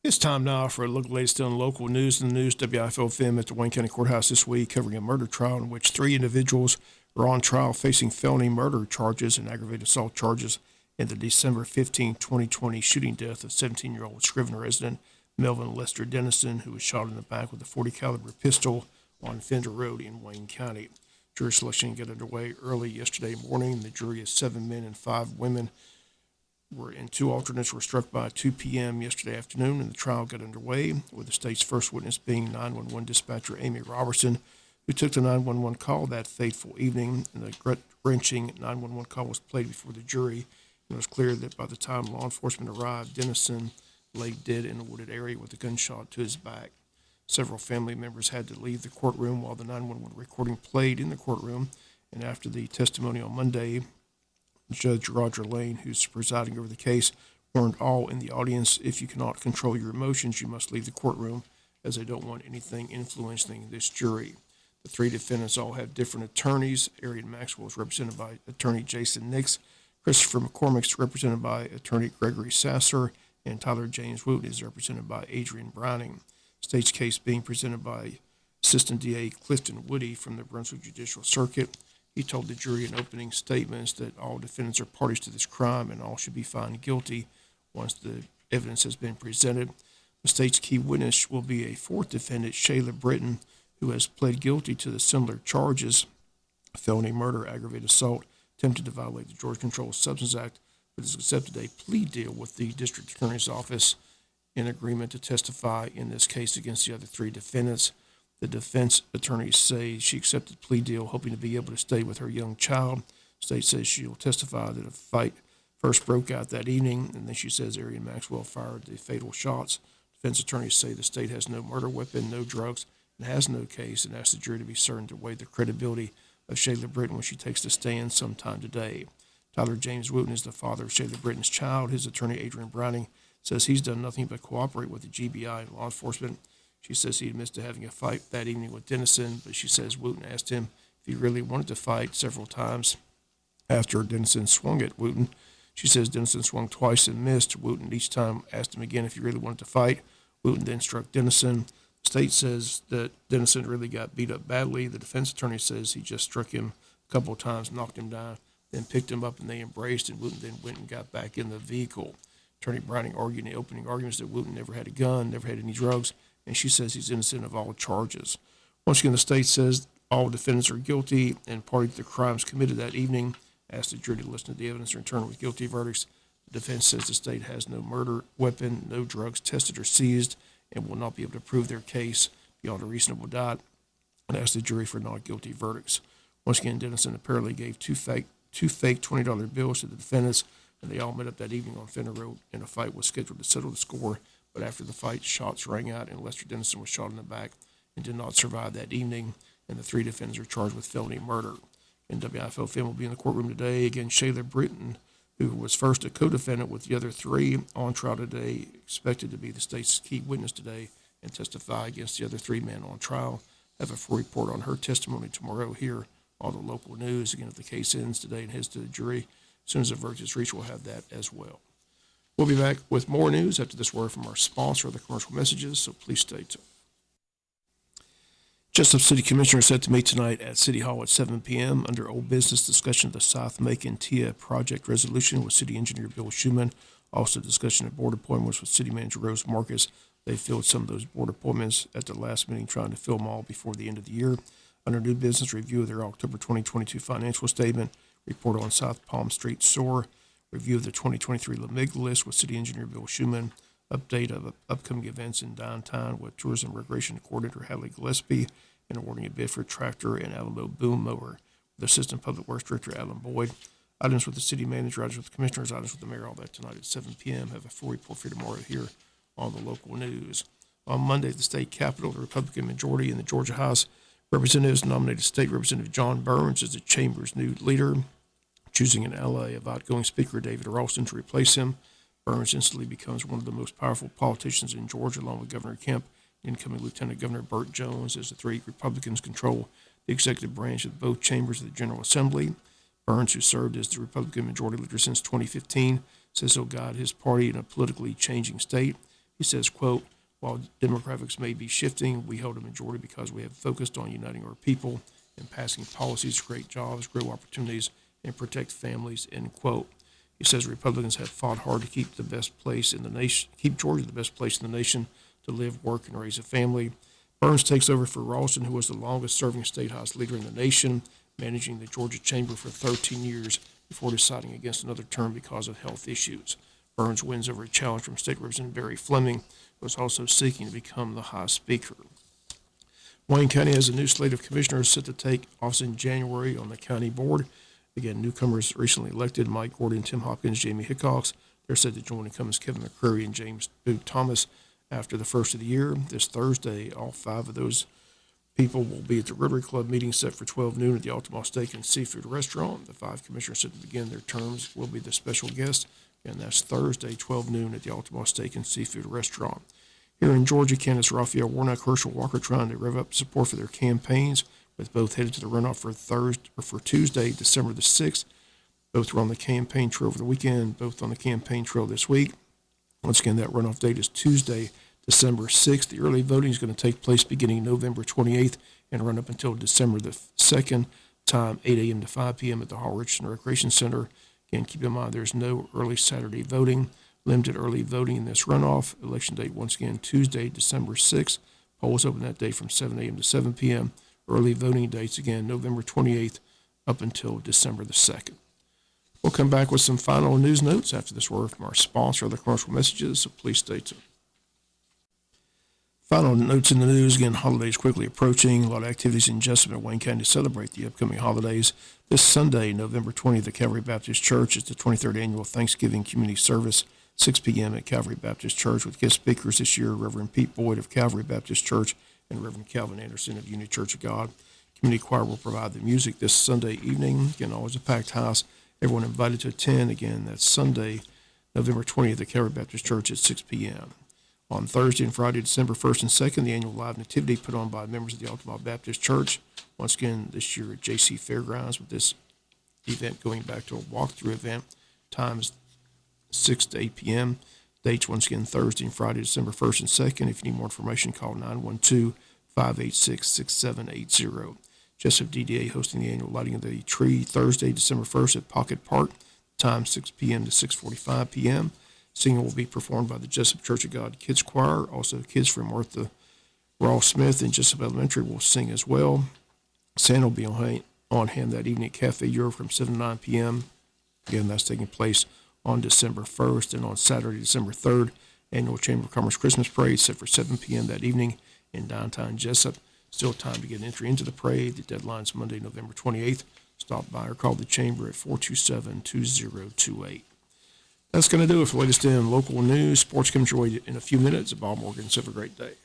It's time now for a look at the latest on local news. In the news, WIFO-FM at the Wayne County Courthouse this week covering a murder trial in which 3 individuals are on trial facing felony murder charges and aggravated assault charges in the December 15, 2020 shooting death of 17-year-old Scrivener resident Melvin Lester Dennison, who was shot in the back with a .40 caliber pistol on Fender Road in Wayne County. Jury selection got underway early yesterday morning. The jury of 7 men and 5 women and 2 alternates were struck by 2 p.m. yesterday afternoon, and the trial got underway, with the state's first witness being 911 dispatcher Amy Robertson, who took the 911 call that fateful evening. And the gut-wrenching 911 call was played before the jury, and it was clear that by the time law enforcement arrived, Dennison lay dead in a wooded area with a gunshot to his back. Several family members had to leave the courtroom while the 911 recording played in the courtroom, and after the testimony on Monday, Judge Roger Lane, who's presiding over the case, warned all in the audience, if you cannot control your emotions, you must leave the courtroom, as they don't want anything influencing this jury. The 3 defendants all have different attorneys. Arian Maxwell is represented by attorney Jason Nix. Christopher McCormick is represented by attorney Gregory Sasser, and Tyler James Wooten is represented by Adrian Browning. State's case being presented by Assistant DA Clifton Woody from the Brunswick Judicial Circuit. He told the jury in opening statements that all defendants are parties to this crime and all should be found guilty once the evidence has been presented. The state's key witness will be a 4th defendant, Shayla Britton, who has pled guilty to the similar charges: felony murder, aggravated assault, attempted to violate the Georgia Controlled Substance Act, but has accepted a plea deal with the district attorney's office in agreement to testify in this case against the other 3 defendants. The defense attorneys say she accepted the plea deal hoping to be able to stay with her young child. State says she will testify that a fight first broke out that evening, and then she says Arian Maxwell fired the fatal shots. Defense attorneys say the state has no murder weapon, no drugs, and has no case, and asked the jury to be certain to weigh the credibility of Shayla Britton when she takes the stand sometime today. Tyler James Wooten is the father of Shayla Britton's child. His attorney, Adrian Browning, says he's done nothing but cooperate with the GBI and law enforcement. She says he admits to having a fight that evening with Dennison, but she says Wooten asked him if he really wanted to fight several times after Dennison swung at Wooten. She says Dennison swung twice and missed. Wooten each time asked him again if he really wanted to fight. Wooten then struck Dennison. The state says that Dennison really got beat up badly. The defense attorney says he just struck him a couple of times, knocked him down, then picked him up and they embraced, and Wooten then went and got back in the vehicle. Attorney Browning argued in the opening arguments that Wooten never had a gun, never had any drugs, and she says he's innocent of all charges. Once again, the state says all defendants are guilty and party to the crimes committed that evening. Asked the jury to listen to the evidence and return with guilty verdicts. The defense says the state has no murder weapon, no drugs tested or seized, and will not be able to prove their case beyond a reasonable doubt, and asked the jury for not guilty verdicts. Once again, Dennison apparently gave two fake $20 bills to the defendants, and they all met up that evening on Fender Road, and a fight was scheduled to settle the score. But after the fight, shots rang out, and Lester Dennison was shot in the back and did not survive that evening, and the 3 defendants are charged with felony murder. And WIFO-FM will be in the courtroom today against Shayla Britton, who was first a co-defendant with the other 3 on trial today, expected to be the state's key witness today and testify against the other 3 men on trial. Have a full report on her testimony tomorrow here on the local news. Again, if the case ends today and heads to the jury, as soon as the verdict is reached, we'll have that as well. We'll be back with more news after this word from our sponsor of the commercial messages, so please stay tuned. Jessup City Commissioner set to meet tonight at City Hall at 7 p.m. under old business discussion of the South Macon TIA project resolution with City Engineer Bill Schuman. Also discussion of board appointments with City Manager Rose Marcus. They filled some of those board appointments at the last meeting, trying to fill them all before the end of the year. Under new business, review of their October 2022 financial statement, report on South Palm Street SOAR, review of the 2023 LAMIG list with City Engineer Bill Schuman, update of upcoming events in downtown with Tourism and Recreation Coordinator Hadley Gillespie, and awarding a bid for a tractor and Alamo boom mower with Assistant Public Works Director Alan Boyd. Items with the City Manager, items with the Commissioners, items with the Mayor, all that tonight at 7 p.m. Have a full report for you tomorrow here on the local news. On Monday, the state capitol, the Republican majority in the Georgia House Representatives nominated State Representative John Burns as the Chamber's new leader, choosing an ally of outgoing Speaker David Ralston to replace him. Burns instantly becomes one of the most powerful politicians in Georgia, along with Governor Kemp, incoming Lieutenant Governor Burt Jones, as the 3 Republicans control the executive branch of both chambers of the General Assembly. Burns, who served as the Republican majority leader since 2015, says he'll guide his party in a politically changing state. He says, quote, while demographics may be shifting, we held a majority because we have focused on uniting our people and passing policies to create jobs, grow opportunities, and protect families, end quote. He says Republicans have fought hard to keep Georgia the best place in the nation to live, work, and raise a family. Burns takes over for Ralston, who was the longest-serving state house leader in the nation, managing the Georgia Chamber for 13 years before deciding against another term because of health issues. Burns wins over a challenge from State Representative Barry Fleming, who is also seeking to become the House Speaker. Wayne County has a new slate of commissioners set to take office in January on the county board. Again, newcomers recently elected: Mike Gordon, Tim Hopkins, Jamie Hickox. They're set to join incumbents Kevin McCreary and James Boot Thomas after the first of the year. This Thursday, all 5 of those people will be at the Rotary Club meeting set for 12 noon at the Altamont Steak and Seafood Restaurant. The 5 commissioners set to begin their terms will be the special guests, and that's Thursday, 12 noon at the Altamont Steak and Seafood Restaurant. Here in Georgia, candidates Raphael Warnock, Herschel Walker trying to rev up support for their campaigns, with both headed to the runoff for Tuesday, December the 6th. Both were on the campaign trail over the weekend, both on the campaign trail this week. Once again, that runoff date is Tuesday, December 6th. The early voting is going to take place beginning November 28th and run up until December the 2nd, time 8 a.m. to 5 p.m. at the Hall Richardson Recreation Center. Again, keep in mind there's no early Saturday voting. Limited early voting in this runoff. Election date, once again, Tuesday, December 6th. Polls open that day from 7 a.m. to 7 p.m. Early voting dates, again, November 28th up until December the 2nd. We'll come back with some final news notes after this word from our sponsor, other commercial messages, so please stay tuned. Final notes in the news. Again, holidays quickly approaching. A lot of activities in Jessup and Wayne County to celebrate the upcoming holidays. This Sunday, November 20th, at Calvary Baptist Church is the 23rd Annual Thanksgiving Community Service, 6 p.m. at Calvary Baptist Church, with guest speakers this year, Reverend Pete Boyd of Calvary Baptist Church and Reverend Calvin Anderson of Unity Church of God. Community choir will provide the music this Sunday evening. Again, always a packed house. Everyone invited to attend. Again, that's Sunday, November 20th at Calvary Baptist Church at 6 p.m. On Thursday and Friday, December 1st and 2nd, the annual live nativity put on by members of the Altamont Baptist Church. Once again, this year at JC Fairgrounds, with this event going back to a walkthrough event. Times 6 to 8 p.m. Dates, once again, Thursday and Friday, December 1st and 2nd. If you need more information, call 912-586-6780. Jessup DDA hosting the annual lighting of the tree Thursday, December 1st at Pocket Park, time 6 p.m. to 6:45 p.m. Singing will be performed by the Jessup Church of God Kids Choir. Also, kids from Martha Ross Smith and Jessup Elementary will sing as well. Santa will be on hand that evening at Cafe Europe from 7 to 9 p.m. Again, that's taking place on December 1st, and on Saturday, December 3rd, annual Chamber of Commerce Christmas Parade set for 7 p.m. that evening in downtown Jessup. Still time to get an entry into the parade. The deadline's Monday, November 28th. Stop by or call the Chamber at 427-2028. That's going to do it for the latest in local news. Sports comes your way in a few minutes. Bob Morgan, have a great day.